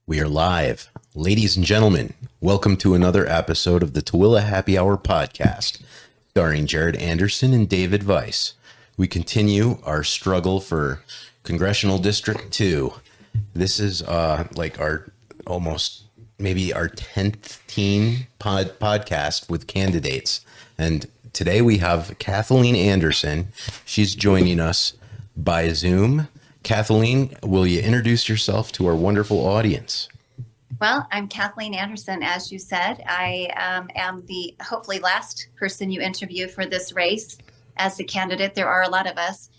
We are live. Ladies and gentlemen, welcome to another episode of the Tooele Happy Hour podcast, starring Jared Anderson and David Weiss. We continue our struggle for Congressional District 2. This is like our almost maybe our 10th teen podcast with candidates. And today we have Kathleen Anderson. She's joining us by Zoom. Kathleen, will you introduce yourself to our wonderful audience? Well, I'm Kathleen Anderson, as you said. I am the hopefully last person you interview for this race as the candidate. There are a lot of us.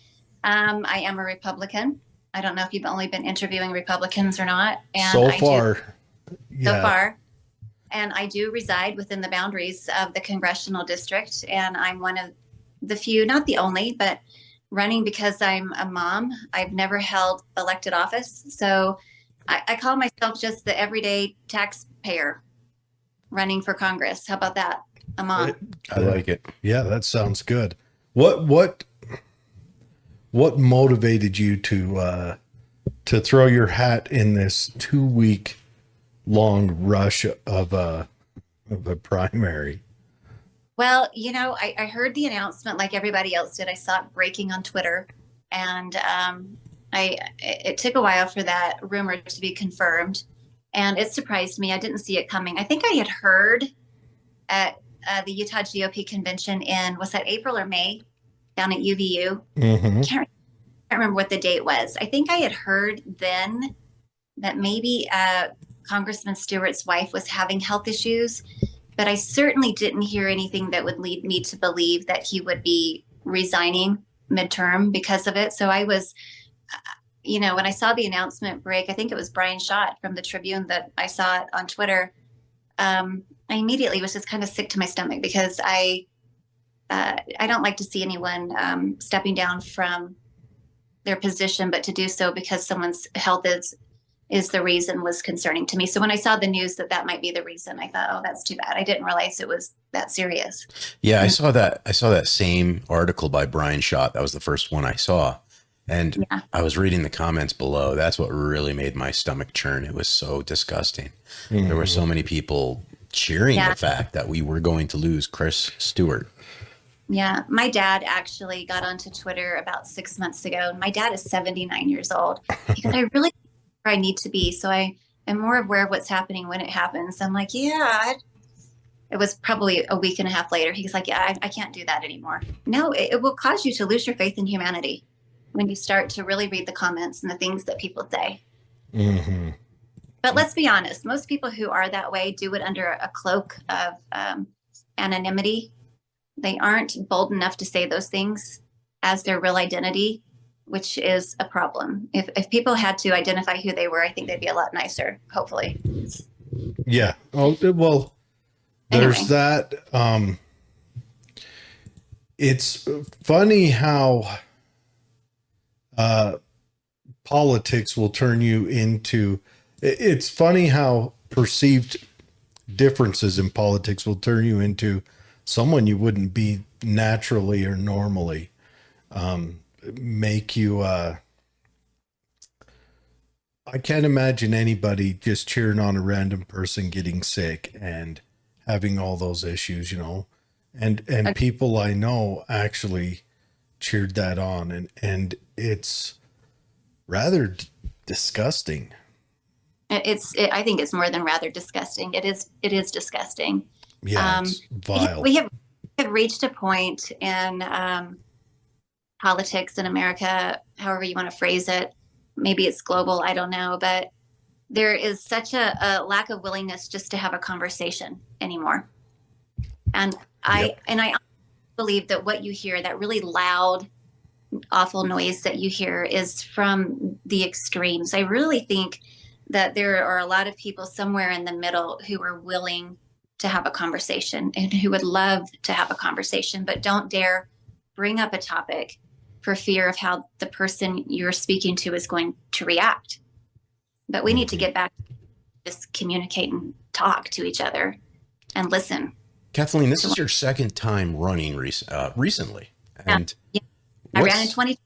I am a Republican. I don't know if you've only been interviewing Republicans or not. And So far. And I do reside within the boundaries of the congressional district. And I'm one of the few, not the only, but running because I'm a mom. I've never held elected office. So I call myself just the everyday taxpayer running for Congress. How about that? A mom. I like it. Yeah, that sounds good. What motivated you to throw your hat in this 2-week long rush of a primary? Well, you know, I heard the announcement like everybody else did. I saw it breaking on Twitter, and it took a while for that rumor to be confirmed, and it surprised me. I didn't see it coming. I think I had heard at the Utah GOP convention was that April or May down at UVU? Mm-hmm. Can't remember what the date was. I think I had heard then that maybe Congressman Stewart's wife was having health issues. But I certainly didn't hear anything that would lead me to believe that he would be resigning midterm because of it. So I was, when I saw the announcement break, I think it was Brian Schott from the Tribune that I saw it on Twitter. I immediately was just kind of sick to my stomach because I don't like to see anyone stepping down from their position, but to do so because someone's health is the reason was concerning to me. So when I saw the news that might be the reason, I thought, oh, that's too bad. I didn't realize it was that serious. Yeah, I saw that same article by Brian Schott. That was the first one I saw. And yeah. I was reading the comments below. That's what really made my stomach churn. It was so disgusting. Mm-hmm. There were so many people cheering the fact that we were going to lose Chris Stewart. Yeah, my dad actually got onto Twitter about 6 months ago. My dad is 79 years old. Because I need to be. So I am more aware of what's happening when it happens. I'm like, yeah, it was probably a week and a half later. He's like, yeah, I can't do that anymore. No, it will cause you to lose your faith in humanity when you start to really read the comments and the things that people say. Mm-hmm. But let's be honest. Most people who are that way do it under a cloak of anonymity. They aren't bold enough to say those things as their real identity, which is a problem. If people had to identify who they were, I think they'd be a lot nicer, hopefully. Yeah. Oh, well, there's that. It's funny how politics will turn you into, it's funny how perceived differences in politics will turn you into someone you wouldn't be naturally or normally. Make you I can't imagine anybody just cheering on a random person getting sick and having all those issues, and people I know actually cheered that on, and it's rather disgusting. I think it's more than rather disgusting. It is disgusting. Yeah, it's vile. We have reached a point in politics in America, however you want to phrase it. Maybe it's global, I don't know, but there is such a lack of willingness just to have a conversation anymore. And I believe that what you hear, that really loud, awful noise that you hear, is from the extremes. I really think that there are a lot of people somewhere in the middle who are willing to have a conversation and who would love to have a conversation, but don't dare bring up a topic for fear of how the person you're speaking to is going to react. But we need to get back to just communicate and talk to each other and listen. Kathleen, this is your second time running recently. And I ran in 20.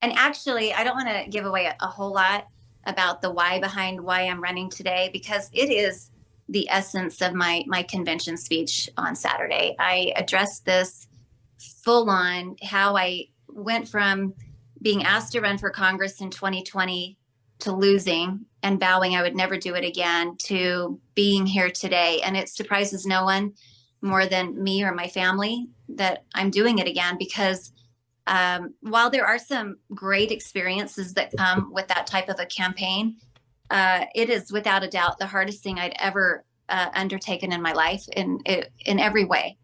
And actually, I don't want to give away a whole lot, about the why behind why I'm running today, because it is the essence of my convention speech on Saturday. I addressed this full on, how I went from being asked to run for Congress in 2020 to losing and vowing I would never do it again, to being here today. And it surprises no one more than me or my family that I'm doing it again, because while there are some great experiences that come with that type of a campaign, it is without a doubt the hardest thing I'd ever undertaken in my life in every way.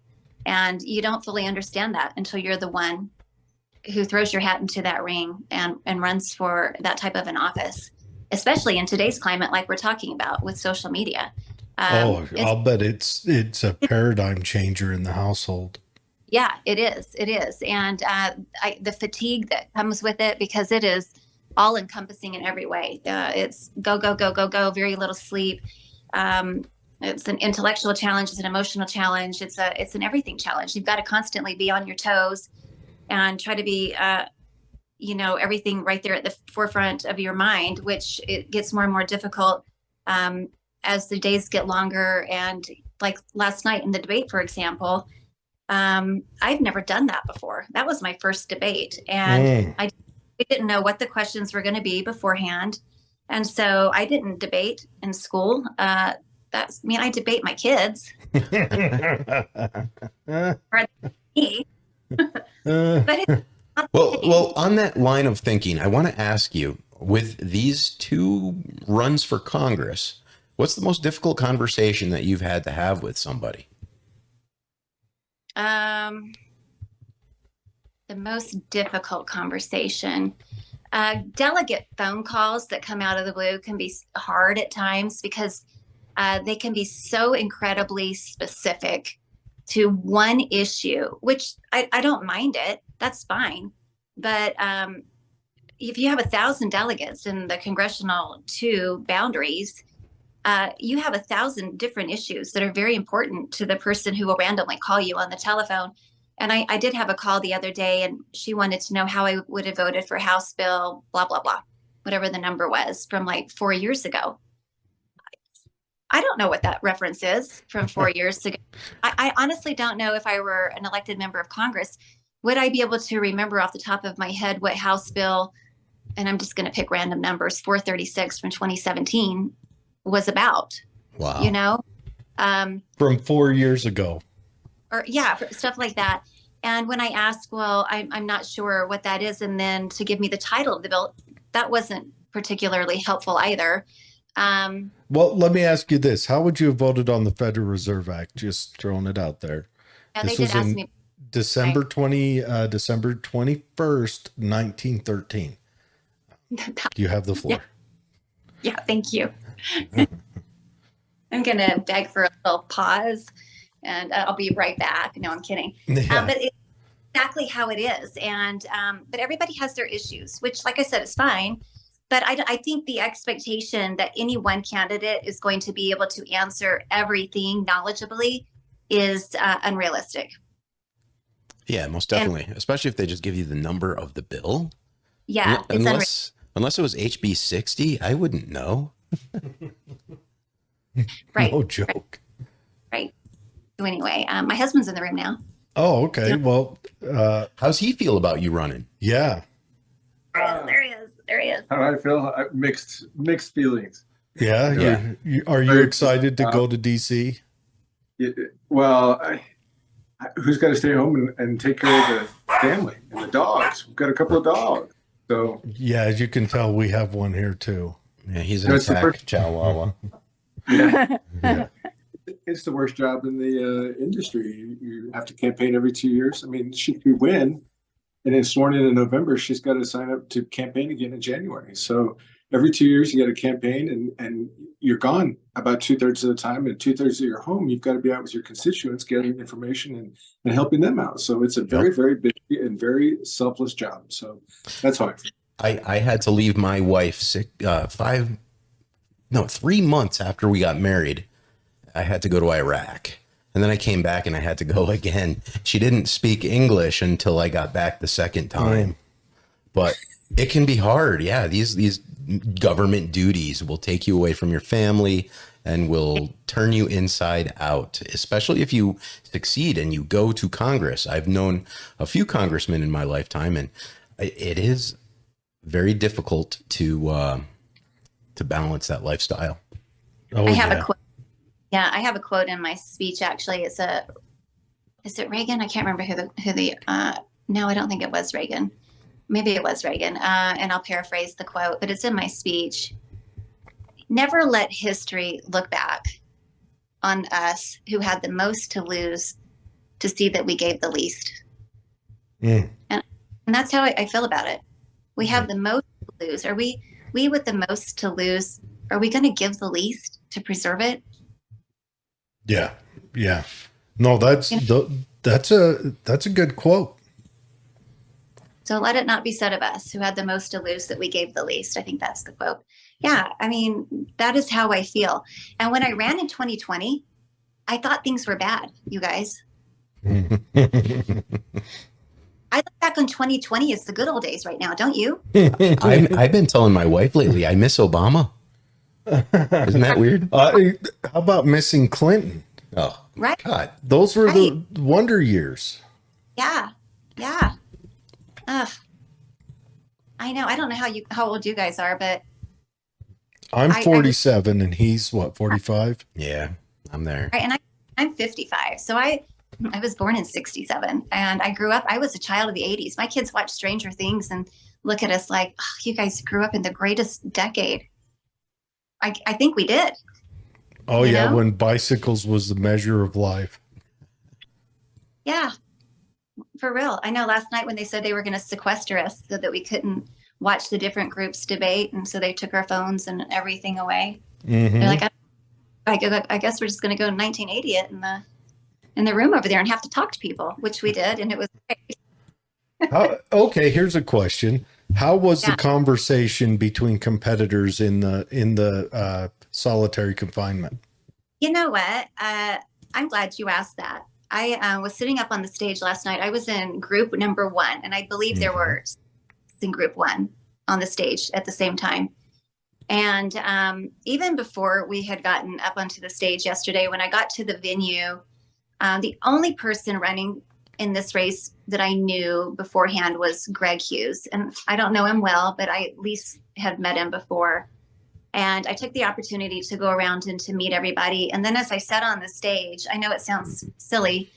And you don't fully understand that until you're the one who throws your hat into that ring and runs for that type of an office, especially in today's climate, like we're talking about with social media. I'll bet it's a paradigm changer in the household. Yeah, it is. It is. And the fatigue that comes with it, because it is all encompassing in every way. It's go, go, go, go, go, very little sleep. It's an intellectual challenge. It's an emotional challenge. It's an everything challenge. You've got to constantly be on your toes and try to be, everything right there at the forefront of your mind, which it gets more and more difficult as the days get longer. And like last night in the debate, for example, I've never done that before. That was my first debate, and I didn't know what the questions were going to be beforehand. And so I didn't debate in school. I debate my kids. Or me. But it's not the same. Well, on that line of thinking, I want to ask you, with these two runs for Congress, what's the most difficult conversation that you've had to have with somebody? The most difficult conversation, delegate phone calls that come out of the blue can be hard at times, because they can be so incredibly specific to one issue, which I don't mind it. That's fine. But if you have 1,000 delegates in the congressional two boundaries, you have 1,000 different issues that are very important to the person who will randomly call you on the telephone. And I did have a call the other day, and she wanted to know how I would have voted for House Bill, blah, blah, blah, whatever the number was from like 4 years ago. I don't know what that reference is from 4 years ago. I honestly don't know. If I were an elected member of Congress, would I be able to remember off the top of my head what House Bill, and I'm just going to pick random numbers, 436 from 2017 was about? Wow. From 4 years ago. Or stuff like that. And when I asked, well, I'm not sure what that is, and then to give me the title of the bill, that wasn't particularly helpful either. Well, let me ask you this. How would you have voted on the Federal Reserve Act? Just throwing it out there. Yeah, This they was did ask in me. December 21st, 1913. You have the floor. Yeah, thank you. I'm going to beg for a little pause, and I'll be right back. No, I'm kidding. Yeah. But it's exactly how it is. And but everybody has their issues, which, like I said, is fine. But I think the expectation that any one candidate is going to be able to answer everything knowledgeably is unrealistic. Yeah, most definitely. Especially if they just give you the number of the bill. Yeah. Unless it was HB 60, I wouldn't know. Right. No joke. Right. So anyway, my husband's in the room now. Oh, okay. Yeah. Well, How's he feel about you running? yeah. There he is. There he is. How do I feel? Mixed feelings. Yeah. Yeah. Are you Very- excited to go to DC? Well, who's got to stay home and take care of the family and the dogs? We've got a couple of dogs. So Yeah, as you can tell, we have one here too. Yeah, he's an That's the attack first- chihuahua. yeah, Yeah. it's the worst job in the industry. You have to campaign every 2 years. I mean, if we win and it's sworn in November, she's got to sign up to campaign again in January. So every 2 years you got to campaign, and you're gone about 2/3 of the time, and 2/3 of your home you've got to be out with your constituents, gathering information and helping them out. So it's a very, very busy and very selfless job. So that's how I feel. I had to leave my wife 3 months after we got married. I had to go to Iraq, and then I came back and I had to go again. She didn't speak English until I got back the second time. But It can be hard. Yeah. These government duties will take you away from your family and will turn you inside out, especially if you succeed and you go to Congress. I've known a few congressmen in my lifetime, and it is very difficult to balance that lifestyle. Oh, I have yeah. a quote. Yeah, I have a quote in my speech. Actually, is it Reagan? I can't remember no, I don't think it was Reagan. Maybe it was Reagan. And I'll paraphrase the quote, but it's in my speech. Never let history look back on us who had the most to lose to see that we gave the least. Mm. And that's how I feel about it. We have the most to lose. Are we with the most to lose? Are we going to give the least to preserve it? Yeah. Yeah. No, that's a good quote. So let it not be said of us who had the most to lose that we gave the least. I think that's the quote. Yeah. I mean, that is how I feel. And when I ran in 2020, I thought things were bad, you guys. I look back on 2020 as the good old days right now, don't you? I've been telling my wife lately, I miss Obama. Isn't that weird? How about missing Clinton? Oh, Right. God. Those were the wonder years. Yeah. Yeah. Ugh. I know. I don't know how old you guys are, but I'm 47 and he's what, 45? Yeah, I'm there. right, and I'm 55. So I was born in 67 and I was a child of the 80s. My kids watch Stranger Things and look at us like, oh, you guys grew up in the greatest decade. I think we did. Oh, You yeah, know? when bicycles was the measure of life. Yeah, for real. I know last night when they said they were going to sequester us so that we couldn't watch the different groups debate. And so they took our phones and everything away. Mm-hmm. They're like, I guess we're just going to go 1980 it in the room over there and have to talk to people, which we did. And it was great. Okay, here's a question. How was Yeah. the conversation between competitors in the solitary confinement? You know what? I'm glad you asked that. I was sitting up on the stage last night. I was in group number 1, and I believe there were in group 1 on the stage at the same time. And even before we had gotten up onto the stage yesterday, when I got to the venue, the only person running in this race that I knew beforehand was Greg Hughes. And I don't know him well, but I at least had met him before. And I took the opportunity to go around and to meet everybody. And then as I sat on the stage, I know it sounds silly,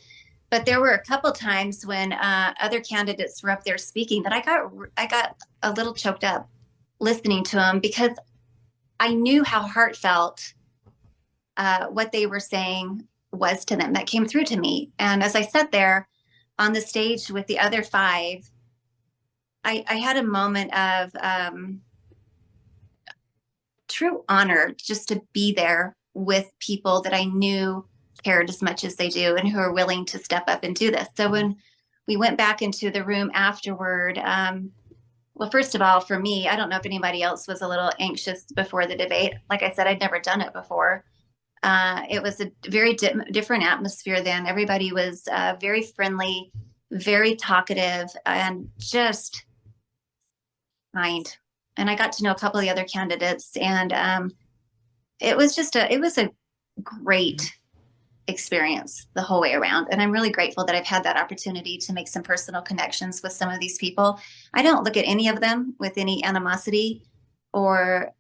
but there were a couple times when other candidates were up there speaking that I got a little choked up listening to them because I knew how heartfelt what they were saying was to them. That came through to me. And as I sat there on the stage with the other 5, I had a moment of true honor just to be there with people that I knew cared as much as they do and who are willing to step up and do this. So when we went back into the room afterward, well, first of all, for me, I don't know if anybody else was a little anxious before the debate. Like I said, I'd never done it before. It was a very different atmosphere then. Everybody was very friendly, very talkative, and just kind. And I got to know a couple of the other candidates, and it was a great experience the whole way around. And I'm really grateful that I've had that opportunity to make some personal connections with some of these people. I don't look at any of them with any animosity or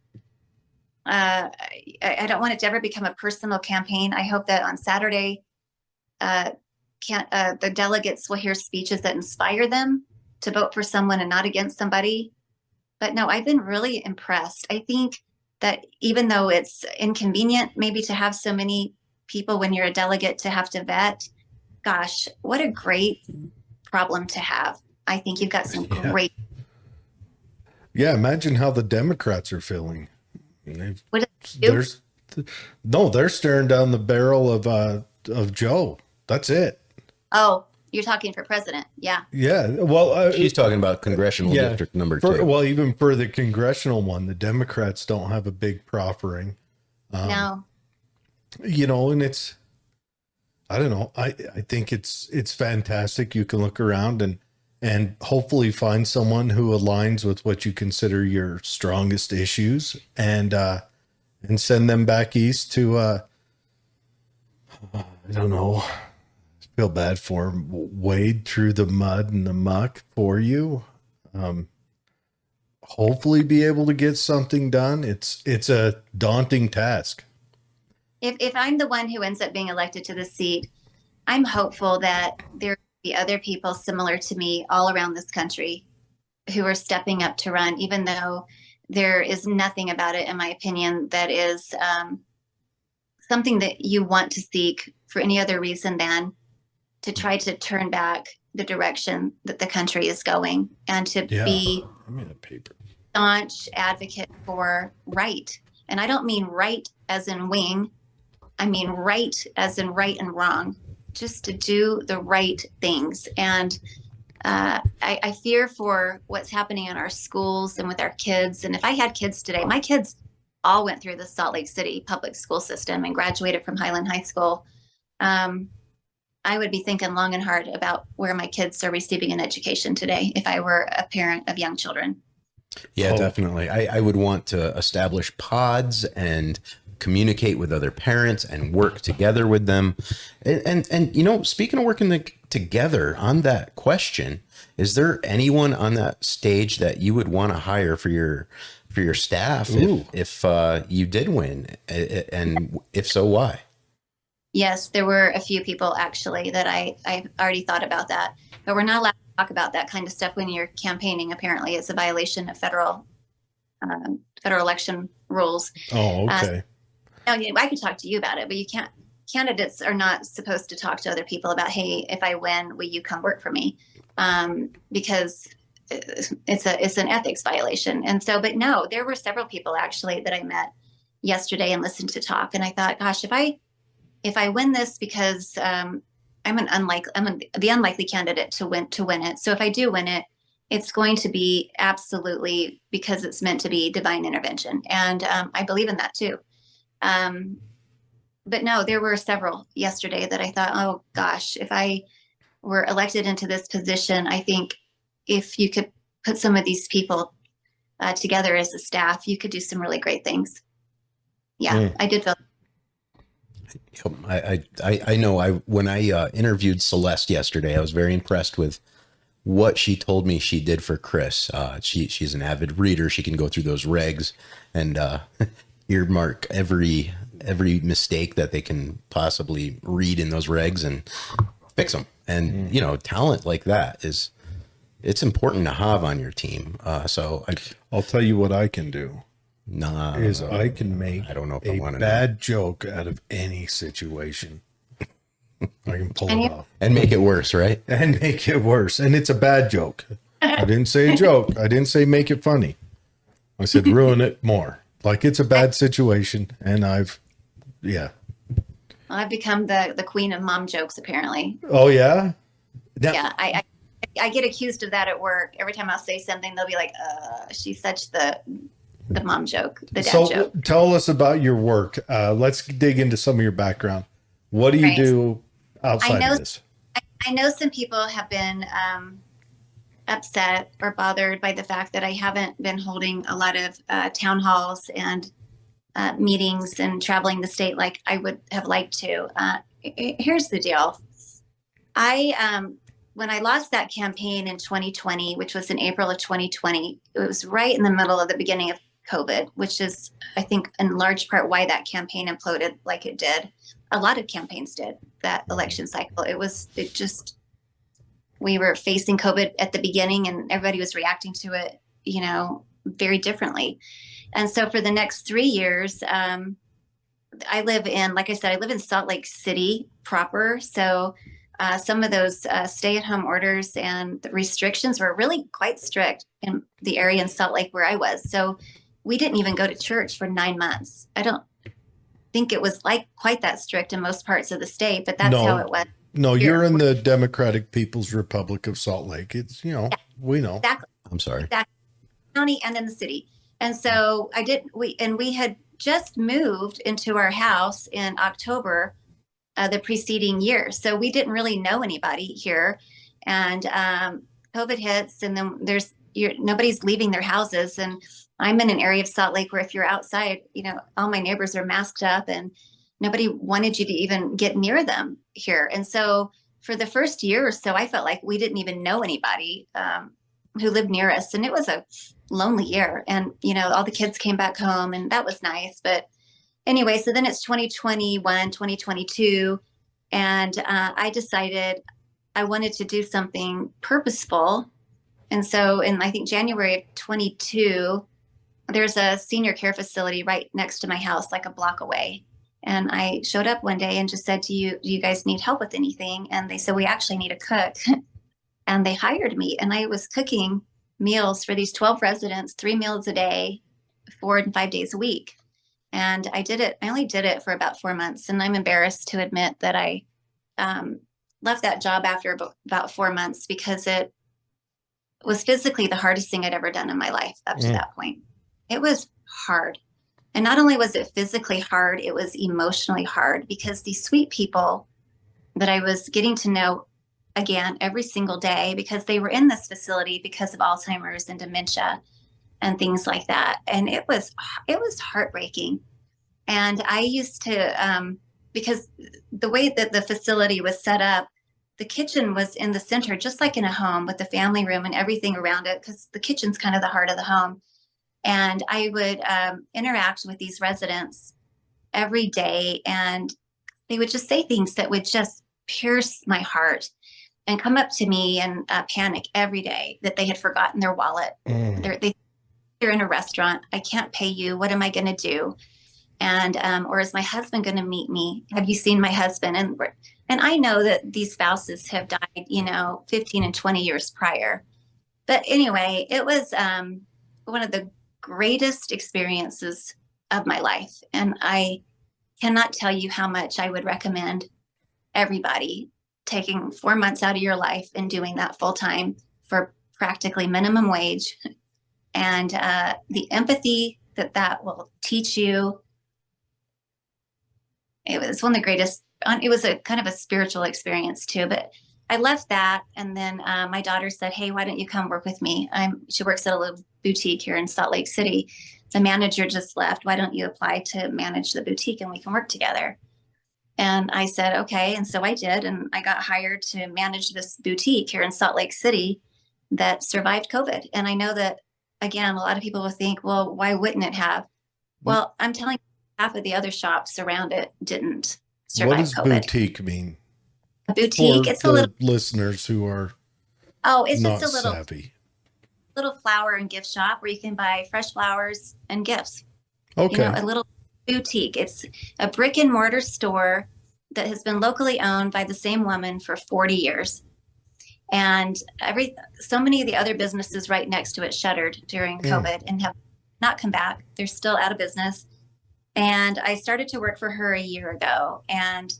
I don't want it to ever become a personal campaign. I hope that on Saturday, the delegates will hear speeches that inspire them to vote for someone and not against somebody. But no, I've been really impressed. I think that even though it's inconvenient maybe to have so many people when you're a delegate to have to vet, gosh, what a great problem to have. I think you've got some great. Yeah, imagine how the Democrats are feeling. What do? They're staring down the barrel of Joe. That's it. Oh, you're talking for president. Yeah. Yeah. Well, She's talking about congressional district number 2. Well, even for the congressional one, the Democrats don't have a big proffering. No. You know, and I don't know. I think it's fantastic. You can look around and and hopefully find someone who aligns with what you consider your strongest issues, and send them back east to, I don't know, feel bad for 'em, wade through the mud and the muck for you. Hopefully be able to get something done. It's a daunting task. If I'm the one who ends up being elected to the seat, I'm hopeful that there will be other people similar to me all around this country who are stepping up to run, even though there is nothing about it, in my opinion, that is something that you want to seek for any other reason than to try to turn back the direction that the country is going, and to be I mean, a paper. staunch advocate for right. And I don't mean right as in wing. I mean right as in right and wrong, just to do the right things. And I fear for what's happening in our schools and with our kids. And if I had kids today, my kids all went through the Salt Lake City public school system and graduated from Highland High School. I would be thinking long and hard about where my kids are receiving an education today if I were a parent of young children. Yeah, definitely. I would want to establish pods and communicate with other parents and work together with them. And you know, speaking of working together on that question, is there anyone on that stage that you would want to hire for your staff if you did win? And if so, why? Yes, there were a few people actually that I already thought about that, but we're not allowed to talk about that kind of stuff when you're campaigning. Apparently, it's a violation of federal election rules. Oh, okay. Now, I could talk to you about it, but you can't. Candidates are not supposed to talk to other people about, hey, if I win, will you come work for me? Because it's an ethics violation. And so, but no, there were several people actually that I met yesterday and listened to talk, and I thought, gosh, if I win this, because I'm the unlikely candidate to win it. So if I do win it, it's going to be absolutely because it's meant to be divine intervention, and I believe in that too. But no, there were several yesterday that I thought, oh gosh, if I were elected into this position, I think if you could put some of these people together as a staff, you could do some really great things. Yeah, I did feel. I know. When I interviewed Celeste yesterday, I was very impressed with what she told me she did for Chris. She's an avid reader. She can go through those regs and earmark every mistake that they can possibly read in those regs and fix them. And you know, talent like that it's important to have on your team. So I'll tell you what I can do. I can make I don't know if a I want to bad joke out of any situation. I can pull it off and make it worse, right? and make it worse. And it's a bad joke. I didn't say a joke. I didn't say make it funny. I said ruin it more. Like it's a bad situation, and I've become the queen of mom jokes, apparently. Oh yeah. Now, Yeah, I get accused of that at work. Every time I'll say something, they'll be like, she's such the mom joke, the dad joke. Tell us about your work. Let's dig into some of your background. What do you do outside of this? I know some people have been upset or bothered by the fact that I haven't been holding a lot of town halls and meetings and traveling the state like I would have liked to. Here's the deal. When I lost that campaign in 2020, which was in April of 2020, it was right in the middle of the beginning of COVID, which is, I think, in large part why that campaign imploded like it did. A lot of campaigns did that election cycle. We were facing COVID at the beginning and everybody was reacting to it, you know, very differently. And so for the next 3 years, I live in Salt Lake City proper. So some of those stay-at-home orders and the restrictions were really quite strict in the area in Salt Lake where I was. So we didn't even go to church for 9 months. I don't think it was like quite that strict in most parts of the state, but that's how it was. No, you're in the Democratic People's Republic of Salt Lake. It's, you know, we know. Exactly. I'm sorry. Exactly. County and in the city. And so we had just moved into our house in October the preceding year. So we didn't really know anybody here. And COVID hits, and then nobody's leaving their houses. And I'm in an area of Salt Lake where if you're outside, all my neighbors are masked up, and nobody wanted you to even get near them here. And so for the first year or so, I felt like we didn't even know anybody who lived near us. And it was a lonely year. And, all the kids came back home, and that was nice. But anyway, so then it's 2021, 2022. And I decided I wanted to do something purposeful. And so in, I think, January of 22, there's a senior care facility right next to my house, like a block away. And I showed up one day and just said to do you guys need help with anything? And they said, we actually need a cook. And they hired me. And I was cooking meals for these 12 residents, 3 meals a day, 4 and 5 days a week. And I only did it for about 4 months. And I'm embarrassed to admit that I left that job after about 4 months, because it was physically the hardest thing I'd ever done in my life up to that point. It was hard. And not only was it physically hard, it was emotionally hard, because these sweet people that I was getting to know again every single day, because they were in this facility because of Alzheimer's and dementia and things like that. And it was heartbreaking. And I used to, because the way that the facility was set up, the kitchen was in the center, just like in a home, with the family room and everything around it, because the kitchen's kind of the heart of the home. And I would interact with these residents every day, and they would just say things that would just pierce my heart, and come up to me and panic every day that they had forgotten their wallet. They're in a restaurant. I can't pay you. What am I going to do? And or is my husband going to meet me? Have you seen my husband? And I know that these spouses have died, 15 and 20 years prior. But anyway, it was one of the greatest experiences of my life. And I cannot tell you how much I would recommend everybody taking 4 months out of your life and doing that full time for practically minimum wage. And the empathy that will teach you. It was one of the greatest. It was a kind of a spiritual experience too, but I left that. And then my daughter said, hey, why don't you come work with me? She works at a little boutique here in Salt Lake City. The manager just left. Why don't you apply to manage the boutique and we can work together? And I said, okay. And so I did. And I got hired to manage this boutique here in Salt Lake City that survived COVID. And I know that, again, a lot of people will think, well, why wouldn't it have? Well, I'm telling you, half of the other shops around it didn't survive COVID. What does boutique mean? A boutique, for it's a little listeners who are it's not just a savvy. little flower and gift shop where you can buy fresh flowers and gifts. Okay. A little boutique. It's a brick and mortar store that has been locally owned by the same woman for 40 years. And so many of the other businesses right next to it shuttered during COVID and have not come back. They're still out of business. And I started to work for her a year ago and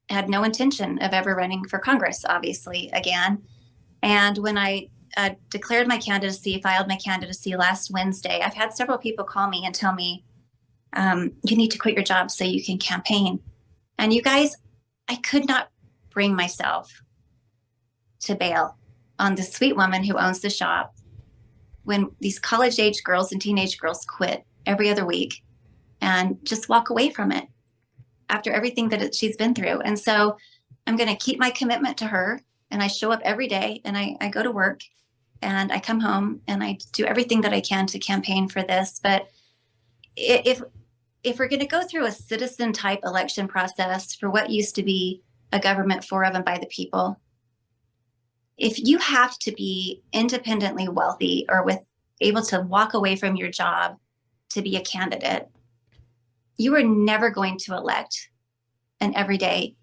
had no intention of ever running for Congress, obviously, again. And when I filed my candidacy last Wednesday, I've had several people call me and tell me, you need to quit your job so you can campaign. And you guys, I could not bring myself to bail on the sweet woman who owns the shop when these college-age girls and teenage girls quit every other week and just walk away from it after everything that she's been through. And so I'm going to keep my commitment to her, and I show up every day, and I go to work, and I come home, and I do everything that I can to campaign for this. But if we're going to go through a citizen type election process for what used to be a government for, of, and by the people, if you have to be independently wealthy or able to walk away from your job to be a candidate, you are never going to elect an everyday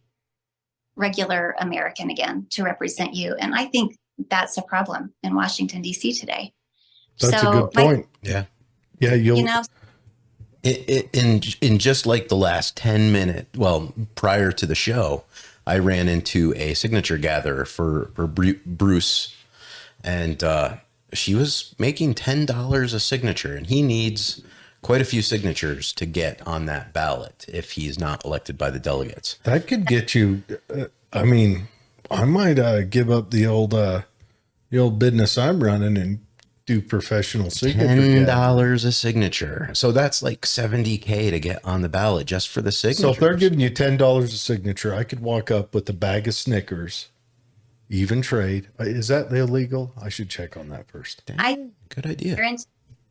regular American again to represent you. And I think that's a problem in Washington, D.C. today. That's a good point. Yeah. In just like the last 10 minutes, well, prior to the show, I ran into a signature gatherer for Bruce, and she was making $10 a signature, and he needs quite a few signatures to get on that ballot if he's not elected by the delegates. That could get you. I might give up the old, the old business I'm running and do professional signature. $10 a signature. So that's like $70K to get on the ballot just for the signature. So if they're giving you $10 a signature, I could walk up with a bag of Snickers, even trade. Is that illegal? I should check on that first. Good idea.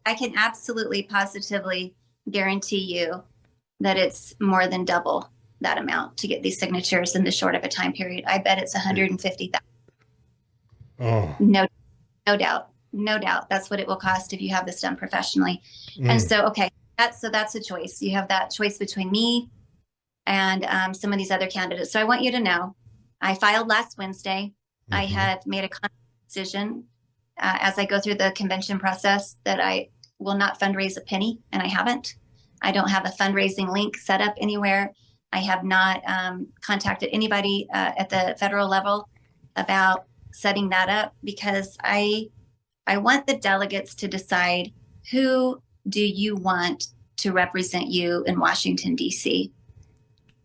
I can absolutely positively guarantee you that it's more than double that amount to get these signatures in this short of a time period. I bet it's 150,000. Oh, No doubt. No doubt. That's what it will cost if you have this done professionally. And so, okay, that's a choice. You have that choice between me and some of these other candidates. So I want you to know, I filed last Wednesday. I had made a decision as I go through the convention process that I will not fundraise a penny, and I haven't. I don't have a fundraising link set up anywhere. I have not contacted anybody at the federal level about setting that up, because I want the delegates to decide, who do you want to represent you in Washington, D.C.?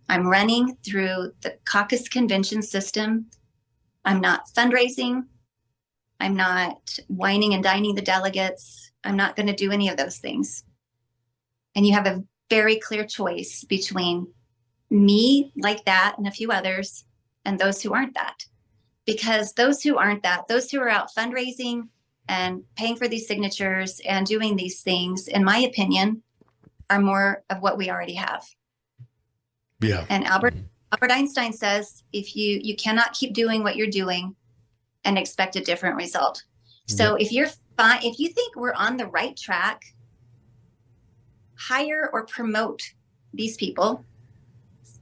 I'm running through the caucus convention system. I'm not fundraising. I'm not whining and dining the delegates. I'm not going to do any of those things. And you have a very clear choice between me, like that, and a few others, and those who aren't that. Because those who aren't that, those who are out fundraising and paying for these signatures and doing these things, in my opinion, are more of what we already have. yeah. And Albert Einstein says, if you cannot keep doing what you're doing and expect a different result. So if you think we're on the right track, hire or promote these people,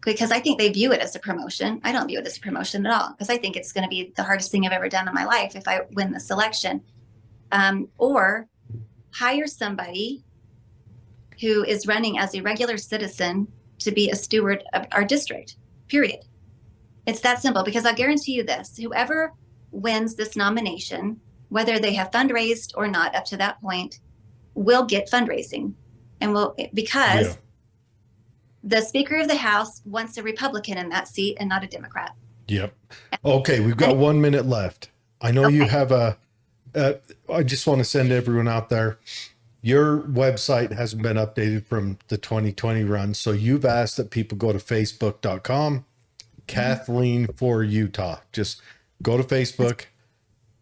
because I think they view it as a promotion. I don't view it as a promotion at all, because I think it's going to be the hardest thing I've ever done in my life if I win this election. Or hire somebody who is running as a regular citizen to be a steward of our district, period. It's that simple, because I'll guarantee you this: whoever wins this nomination, whether they have fundraised or not up to that point, will get fundraising. And because the Speaker of the House wants a Republican in that seat and not a Democrat. Yep. Okay, we've got 1 minute left. I know you have I just want to send everyone out there, your website hasn't been updated from the 2020 run. So you've asked that people go to facebook.com, Kathleen for Utah. Just go to Facebook,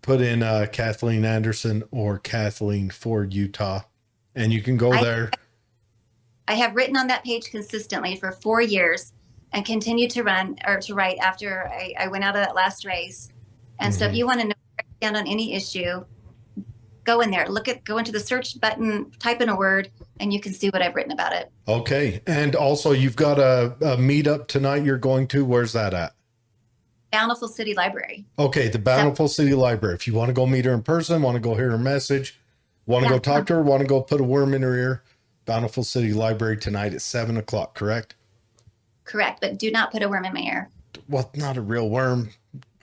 put in Kathleen Anderson or Kathleen for Utah, and you can go there. I have written on that page consistently for 4 years and continue to write after I went out of that last race. And so if you want to know where I stand on any issue, go in there, go into the search button, type in a word, and you can see what I've written about it. Okay. And also you've got a meetup tonight you're going to. Where's that at? Bountiful City Library. Okay. The Bountiful City Library. If you want to go meet her in person, want to go hear her message, want to go talk to her, want to go put a worm in her ear, Bountiful City Library tonight at 7:00, correct? Correct. But do not put a worm in my ear. Well, not a real worm,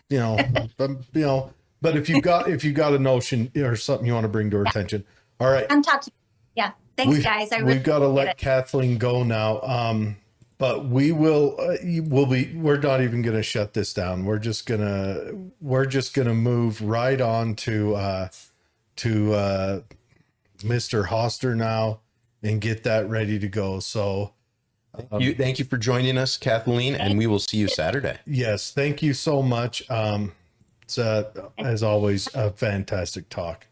but if you got a notion or something you want to bring to her attention. All right. I'm talking. Yeah. Thanks, guys. We've got to let Kathleen go now. But we're not even going to shut this down. We're just going to move right on to Mr. Hoster now and get that ready to go. So thank you for joining us, Kathleen, and we will see you Saturday. yes, thank you so much. It's as always a fantastic talk.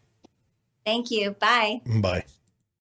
Thank you. Bye. Bye.